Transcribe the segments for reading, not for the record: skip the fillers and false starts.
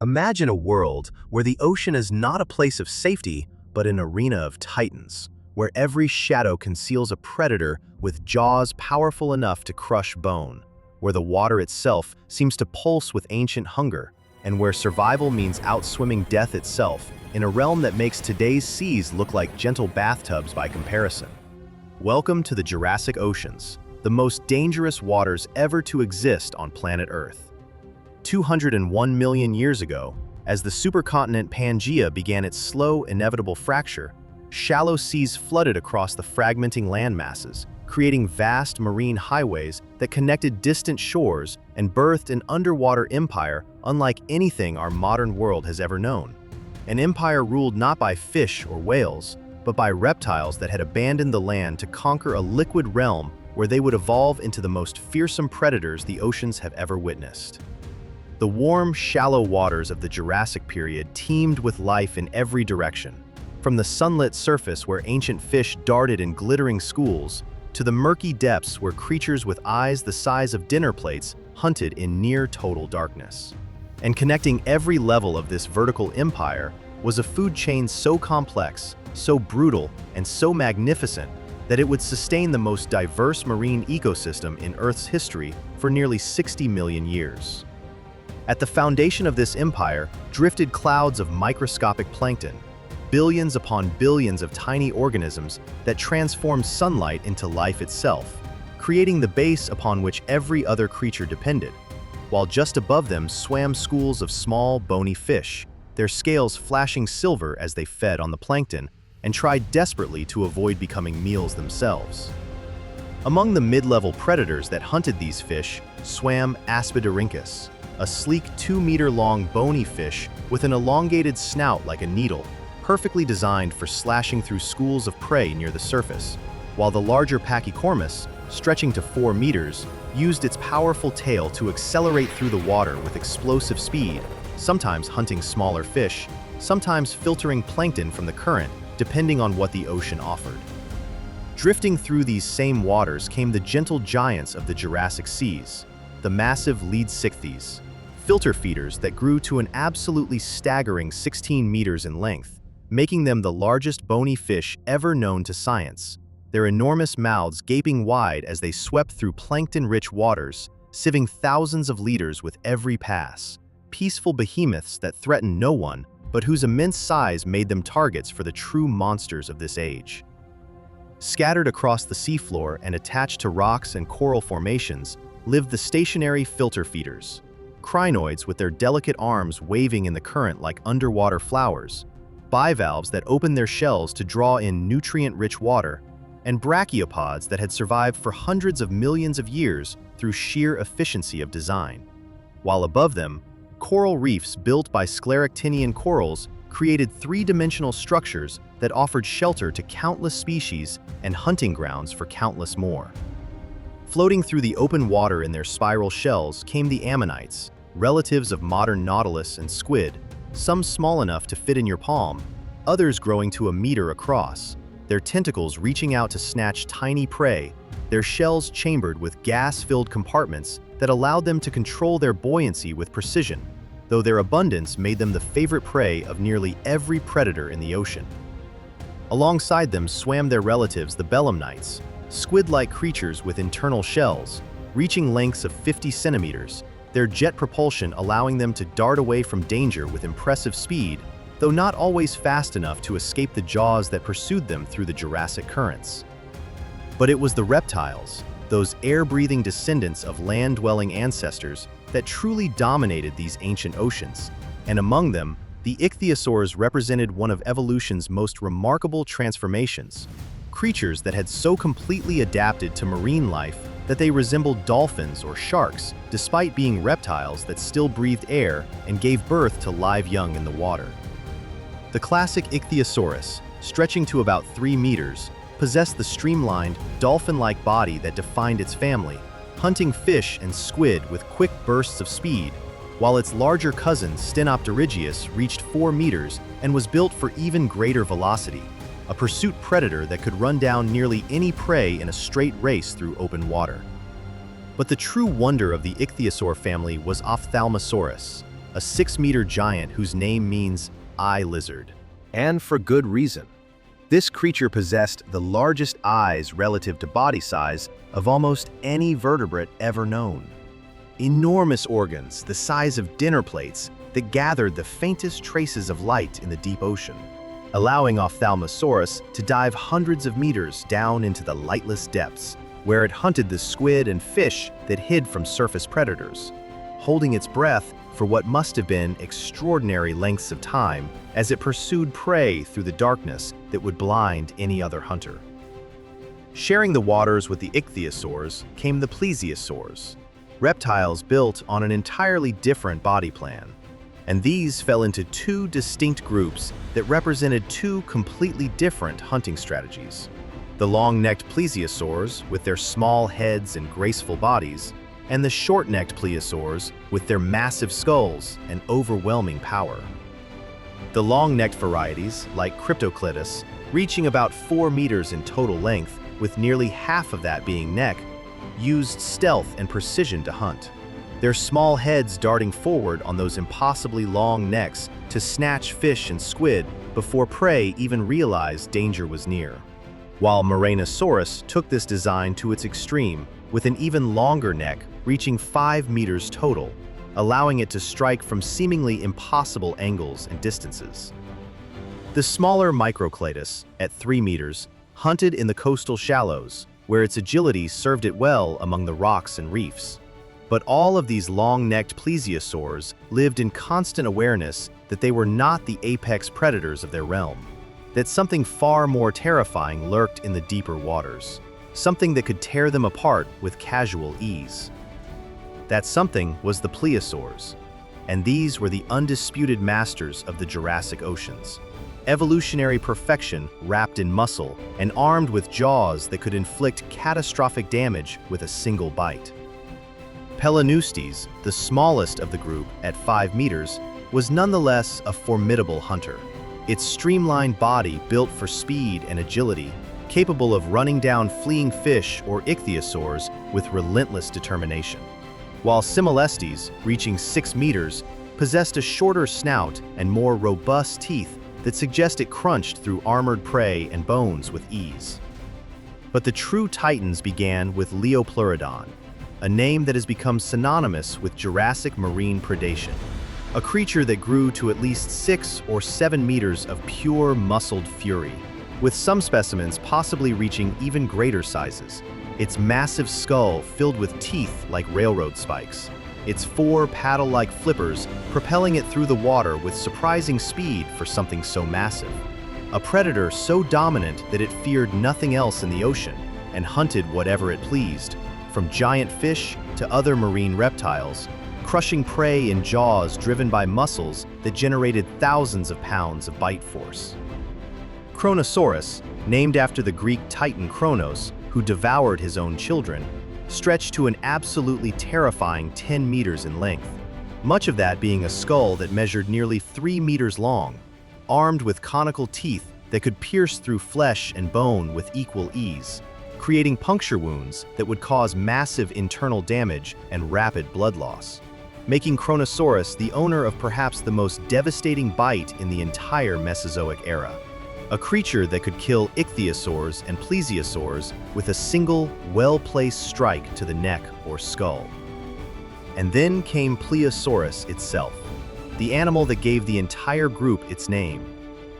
Imagine a world where the ocean is not a place of safety, but an arena of titans, where every shadow conceals a predator with jaws powerful enough to crush bone, where the water itself seems to pulse with ancient hunger, and where survival means outswimming death itself, in a realm that makes today's seas look like gentle bathtubs by comparison. Welcome to the Jurassic Oceans, the most dangerous waters ever to exist on planet Earth. 201 million years ago, as the supercontinent Pangaea began its slow, inevitable fracture, shallow seas flooded across the fragmenting landmasses, creating vast marine highways that connected distant shores and birthed an underwater empire unlike anything our modern world has ever known. An empire ruled not by fish or whales, but by reptiles that had abandoned the land to conquer a liquid realm where they would evolve into the most fearsome predators the oceans have ever witnessed. The warm, shallow waters of the Jurassic period teemed with life in every direction, from the sunlit surface where ancient fish darted in glittering schools, to the murky depths where creatures with eyes the size of dinner plates hunted in near-total darkness. And connecting every level of this vertical empire was a food chain so complex, so brutal, and so magnificent that it would sustain the most diverse marine ecosystem in Earth's history for nearly 60 million years. At the foundation of this empire drifted clouds of microscopic plankton, billions upon billions of tiny organisms that transformed sunlight into life itself, creating the base upon which every other creature depended, while just above them swam schools of small, bony fish, their scales flashing silver as they fed on the plankton and tried desperately to avoid becoming meals themselves. Among the mid-level predators that hunted these fish swam Aspidorhynchus, a sleek 2-meter-long bony fish with an elongated snout like a needle, perfectly designed for slashing through schools of prey near the surface, while the larger Pachycormus, stretching to 4 meters, used its powerful tail to accelerate through the water with explosive speed, sometimes hunting smaller fish, sometimes filtering plankton from the current, depending on what the ocean offered. Drifting through these same waters came the gentle giants of the Jurassic Seas, the massive Leadsichthys, filter feeders that grew to an absolutely staggering 16 meters in length, making them the largest bony fish ever known to science, their enormous mouths gaping wide as they swept through plankton-rich waters, sieving thousands of liters with every pass, peaceful behemoths that threatened no one, but whose immense size made them targets for the true monsters of this age. Scattered across the seafloor and attached to rocks and coral formations lived the stationary filter feeders, crinoids with their delicate arms waving in the current like underwater flowers, bivalves that opened their shells to draw in nutrient-rich water, and brachiopods that had survived for hundreds of millions of years through sheer efficiency of design. While above them, coral reefs built by scleractinian corals created three-dimensional structures that offered shelter to countless species and hunting grounds for countless more. Floating through the open water in their spiral shells came the Ammonites, relatives of modern nautilus and squid, some small enough to fit in your palm, others growing to a meter across, their tentacles reaching out to snatch tiny prey, their shells chambered with gas-filled compartments that allowed them to control their buoyancy with precision, though their abundance made them the favorite prey of nearly every predator in the ocean. Alongside them swam their relatives, the Belemnites, squid-like creatures with internal shells, reaching lengths of 50 centimeters, their jet propulsion allowing them to dart away from danger with impressive speed, though not always fast enough to escape the jaws that pursued them through the Jurassic currents. But it was the reptiles, those air-breathing descendants of land-dwelling ancestors, that truly dominated these ancient oceans, and among them, the Ichthyosaurs represented one of evolution's most remarkable transformations, creatures that had so completely adapted to marine life that they resembled dolphins or sharks, despite being reptiles that still breathed air and gave birth to live young in the water. The classic Ichthyosaurus, stretching to about 3 meters, possessed the streamlined, dolphin-like body that defined its family, hunting fish and squid with quick bursts of speed, while its larger cousin Stenopterygius reached 4 meters and was built for even greater velocity, a pursuit predator that could run down nearly any prey in a straight race through open water. But the true wonder of the Ichthyosaur family was Ophthalmosaurus, a 6-meter giant whose name means eye lizard. And for good reason. This creature possessed the largest eyes relative to body size of almost any vertebrate ever known. Enormous organs, the size of dinner plates, that gathered the faintest traces of light in the deep ocean, allowing Ophthalmosaurus to dive hundreds of meters down into the lightless depths, where it hunted the squid and fish that hid from surface predators, holding its breath for what must have been extraordinary lengths of time as it pursued prey through the darkness that would blind any other hunter. Sharing the waters with the Ichthyosaurs came the Plesiosaurs, reptiles built on an entirely different body plan, and these fell into two distinct groups that represented two completely different hunting strategies. The long-necked Plesiosaurs, with their small heads and graceful bodies, and the short-necked Pliosaurs with their massive skulls and overwhelming power. The long-necked varieties, like Cryptoclydus, reaching about 4 meters in total length, with nearly half of that being neck, used stealth and precision to hunt, their small heads darting forward on those impossibly long necks to snatch fish and squid before prey even realized danger was near. While Morenosaurus took this design to its extreme, with an even longer neck reaching 5 meters total, allowing it to strike from seemingly impossible angles and distances. The smaller Microcladus, at 3 meters, hunted in the coastal shallows, where its agility served it well among the rocks and reefs. But all of these long-necked Plesiosaurs lived in constant awareness that they were not the apex predators of their realm, that something far more terrifying lurked in the deeper waters, something that could tear them apart with casual ease. That something was the Pliosaurs, and these were the undisputed masters of the Jurassic oceans. Evolutionary perfection wrapped in muscle and armed with jaws that could inflict catastrophic damage with a single bite. Peleoneustes, the smallest of the group at 5 meters, was nonetheless a formidable hunter. Its streamlined body built for speed and agility, capable of running down fleeing fish or ichthyosaurs with relentless determination. While Similestes, reaching 6 meters, possessed a shorter snout and more robust teeth that suggest it crunched through armored prey and bones with ease. But the true titans began with Liopleurodon, a name that has become synonymous with Jurassic marine predation, a creature that grew to at least 6 or 7 meters of pure muscled fury, with some specimens possibly reaching even greater sizes, its massive skull filled with teeth like railroad spikes, its 4 paddle-like flippers propelling it through the water with surprising speed for something so massive. A predator so dominant that it feared nothing else in the ocean and hunted whatever it pleased, from giant fish to other marine reptiles, crushing prey in jaws driven by muscles that generated thousands of pounds of bite force. Kronosaurus, named after the Greek titan Kronos, who devoured his own children, stretched to an absolutely terrifying 10 meters in length, much of that being a skull that measured nearly 3 meters long, armed with conical teeth that could pierce through flesh and bone with equal ease, creating puncture wounds that would cause massive internal damage and rapid blood loss, making Kronosaurus the owner of perhaps the most devastating bite in the entire Mesozoic era. A creature that could kill ichthyosaurs and plesiosaurs with a single, well-placed strike to the neck or skull. And then came Pliosaurus itself, the animal that gave the entire group its name,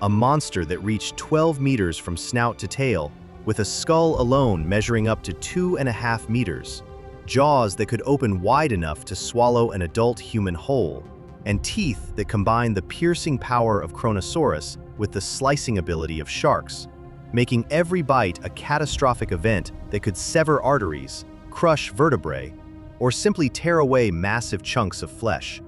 a monster that reached 12 meters from snout to tail, with a skull alone measuring up to 2.5 meters, jaws that could open wide enough to swallow an adult human whole, and teeth that combined the piercing power of Kronosaurus with the slicing ability of sharks, making every bite a catastrophic event that could sever arteries, crush vertebrae, or simply tear away massive chunks of flesh.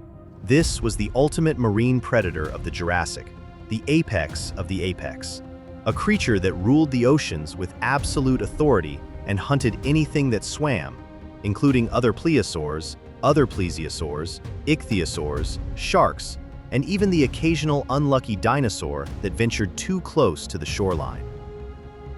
This was the ultimate marine predator of the Jurassic, the apex of the apex, a creature that ruled the oceans with absolute authority and hunted anything that swam, including other plesiosaurs, other plesiosaurs, ichthyosaurs, sharks, and even the occasional unlucky dinosaur that ventured too close to the shoreline.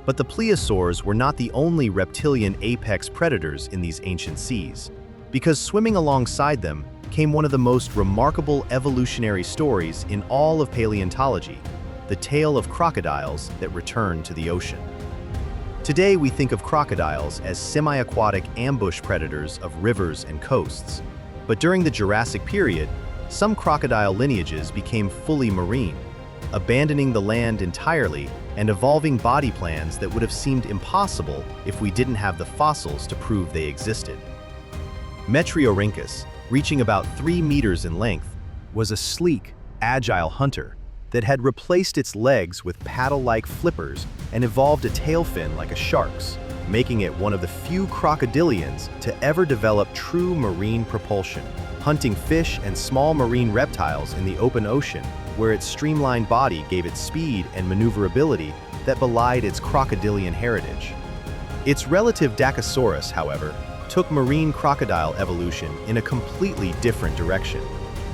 But the Pliosaurs were not the only reptilian apex predators in these ancient seas, because swimming alongside them, came one of the most remarkable evolutionary stories in all of paleontology, the tale of crocodiles that returned to the ocean. Today we think of crocodiles as semi-aquatic ambush predators of rivers and coasts, but during the Jurassic period, some crocodile lineages became fully marine, abandoning the land entirely and evolving body plans that would have seemed impossible if we didn't have the fossils to prove they existed. Metriorhynchus, reaching about 3 meters in length, was a sleek, agile hunter that had replaced its legs with paddle-like flippers and evolved a tail fin like a shark's, making it one of the few crocodilians to ever develop true marine propulsion, hunting fish and small marine reptiles in the open ocean, where its streamlined body gave it speed and maneuverability that belied its crocodilian heritage. Its relative Dacosaurus, however, took marine crocodile evolution in a completely different direction,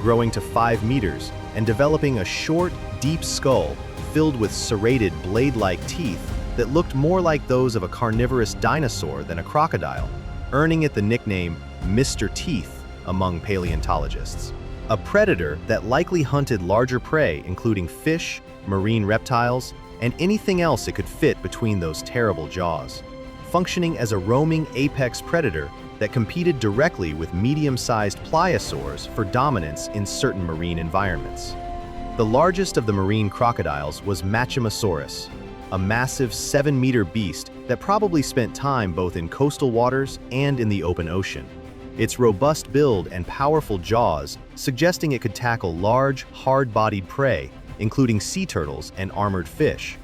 growing to 5 meters and developing a short, deep skull filled with serrated blade-like teeth that looked more like those of a carnivorous dinosaur than a crocodile, earning it the nickname Mr. Teeth among paleontologists. A predator that likely hunted larger prey including fish, marine reptiles, and anything else it could fit between those terrible jaws, functioning as a roaming apex predator that competed directly with medium-sized pliosaurs for dominance in certain marine environments. The largest of the marine crocodiles was Machimosaurus, a massive 7-meter beast that probably spent time both in coastal waters and in the open ocean. Its robust build and powerful jaws suggesting it could tackle large, hard-bodied prey, including sea turtles and armored fish.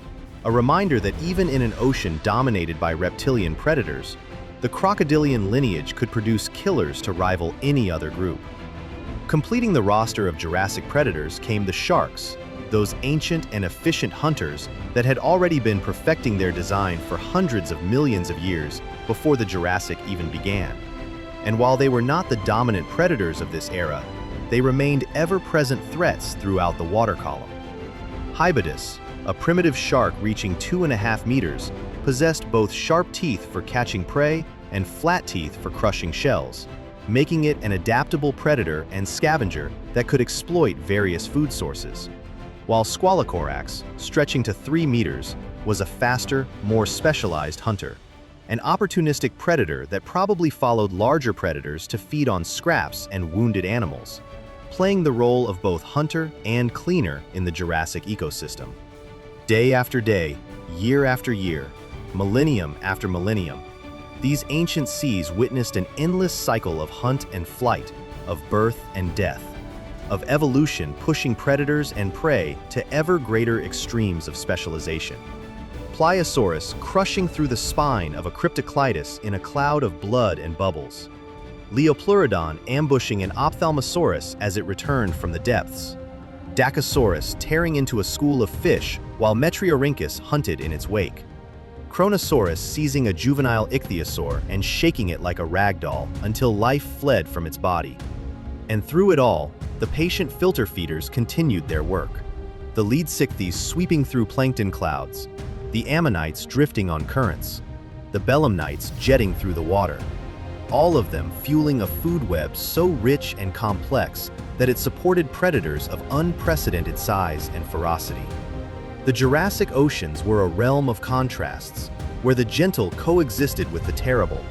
A reminder that even in an ocean dominated by reptilian predators, the crocodilian lineage could produce killers to rival any other group. Completing the roster of Jurassic predators came the sharks, those ancient and efficient hunters that had already been perfecting their design for hundreds of millions of years before the Jurassic even began. And while they were not the dominant predators of this era, they remained ever-present threats throughout the water column. Hybodus, a primitive shark reaching 2.5 meters, possessed both sharp teeth for catching prey and flat teeth for crushing shells, making it an adaptable predator and scavenger that could exploit various food sources. While Squalocorax, stretching to 3 meters, was a faster, more specialized hunter, an opportunistic predator that probably followed larger predators to feed on scraps and wounded animals, playing the role of both hunter and cleaner in the Jurassic ecosystem. Day after day, year after year, millennium after millennium, these ancient seas witnessed an endless cycle of hunt and flight, of birth and death, of evolution pushing predators and prey to ever greater extremes of specialization. Pliosaurus crushing through the spine of a Cryptocleidos in a cloud of blood and bubbles. Liopleurodon ambushing an Ophthalmosaurus as it returned from the depths. Dacosaurus tearing into a school of fish while Metriorhynchus hunted in its wake. Kronosaurus seizing a juvenile ichthyosaur and shaking it like a rag doll until life fled from its body. And through it all, the patient filter feeders continued their work. The Leadsichthys sweeping through plankton clouds, the Ammonites drifting on currents, the Belemnites jetting through the water, all of them fueling a food web so rich and complex that it supported predators of unprecedented size and ferocity. The Jurassic oceans were a realm of contrasts, where the gentle coexisted with the terrible,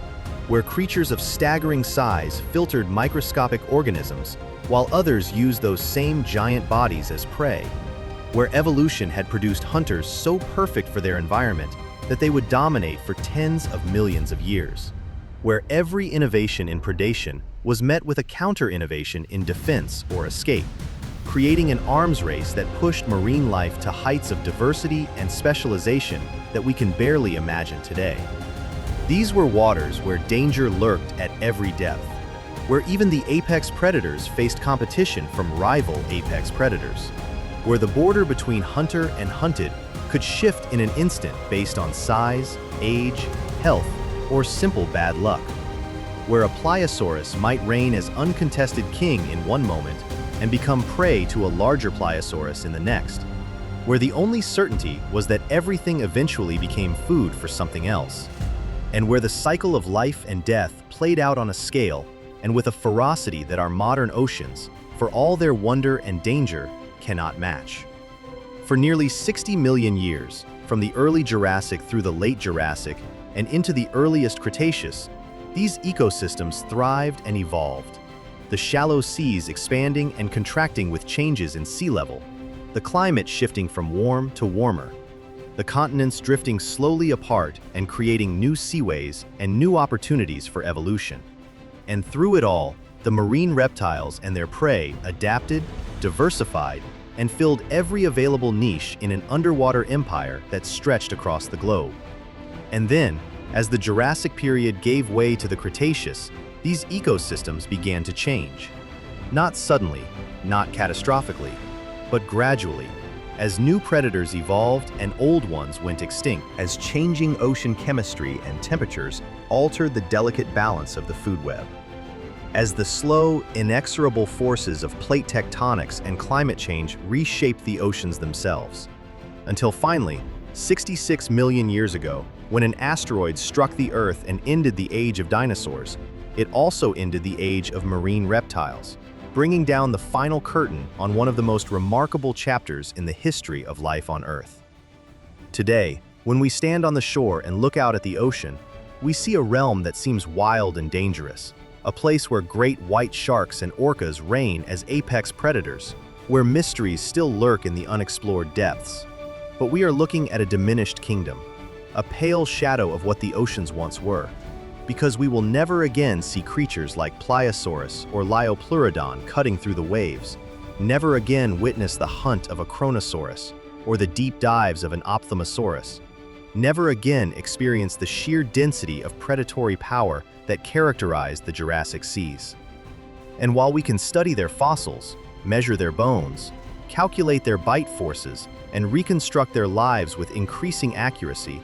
where creatures of staggering size filtered microscopic organisms, while others used those same giant bodies as prey, where evolution had produced hunters so perfect for their environment that they would dominate for tens of millions of years, where every innovation in predation was met with a counter-innovation in defense or escape, creating an arms race that pushed marine life to heights of diversity and specialization that we can barely imagine today. These were waters where danger lurked at every depth, where even the apex predators faced competition from rival apex predators, where the border between hunter and hunted could shift in an instant based on size, age, health, or simple bad luck, where a Pliosaurus might reign as uncontested king in one moment and become prey to a larger Pliosaurus in the next, where the only certainty was that everything eventually became food for something else, and where the cycle of life and death played out on a scale and with a ferocity that our modern oceans, for all their wonder and danger, cannot match. For nearly 60 million years, from the early Jurassic through the late Jurassic and into the earliest Cretaceous, these ecosystems thrived and evolved. The shallow seas expanding and contracting with changes in sea level, the climate shifting from warm to warmer, the continents drifting slowly apart and creating new seaways and new opportunities for evolution. And through it all, the marine reptiles and their prey adapted, diversified, and filled every available niche in an underwater empire that stretched across the globe. And then, as the Jurassic period gave way to the Cretaceous, these ecosystems began to change. Not suddenly, not catastrophically, but gradually, as new predators evolved and old ones went extinct, as changing ocean chemistry and temperatures altered the delicate balance of the food web. As the slow, inexorable forces of plate tectonics and climate change reshaped the oceans themselves. Until finally, 66 million years ago, when an asteroid struck the Earth and ended the age of dinosaurs, it also ended the age of marine reptiles, bringing down the final curtain on one of the most remarkable chapters in the history of life on Earth. Today, when we stand on the shore and look out at the ocean, we see a realm that seems wild and dangerous, a place where great white sharks and orcas reign as apex predators, where mysteries still lurk in the unexplored depths. But we are looking at a diminished kingdom, a pale shadow of what the oceans once were, because we will never again see creatures like Pliosaurus or Liopleurodon cutting through the waves, never again witness the hunt of a Kronosaurus or the deep dives of an Ophthalmosaurus, never again experience the sheer density of predatory power that characterized the Jurassic Seas. And while we can study their fossils, measure their bones, calculate their bite forces, and reconstruct their lives with increasing accuracy,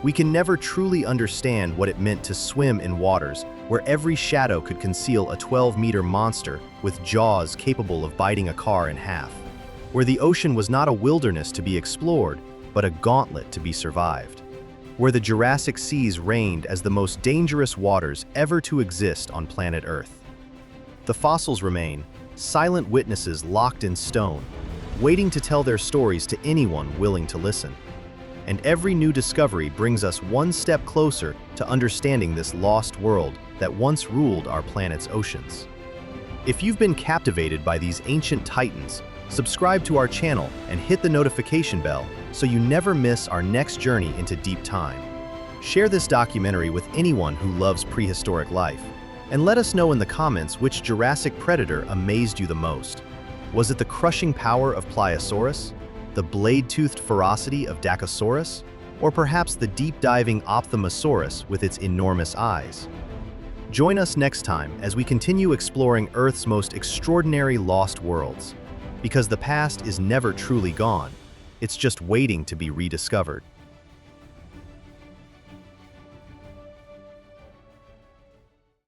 we can never truly understand what it meant to swim in waters where every shadow could conceal a 12-meter monster with jaws capable of biting a car in half, where the ocean was not a wilderness to be explored, but a gauntlet to be survived, where the Jurassic Seas reigned as the most dangerous waters ever to exist on planet Earth. The fossils remain, silent witnesses locked in stone, waiting to tell their stories to anyone willing to listen. And every new discovery brings us one step closer to understanding this lost world that once ruled our planet's oceans. If you've been captivated by these ancient titans, subscribe to our channel and hit the notification bell so you never miss our next journey into deep time. Share this documentary with anyone who loves prehistoric life, and let us know in the comments which Jurassic predator amazed you the most. Was it the crushing power of Pliosaurus, the blade-toothed ferocity of Dacosaurus, or perhaps the deep-diving Ophthalmosaurus with its enormous eyes? Join us next time as we continue exploring Earth's most extraordinary lost worlds, because the past is never truly gone, it's just waiting to be rediscovered.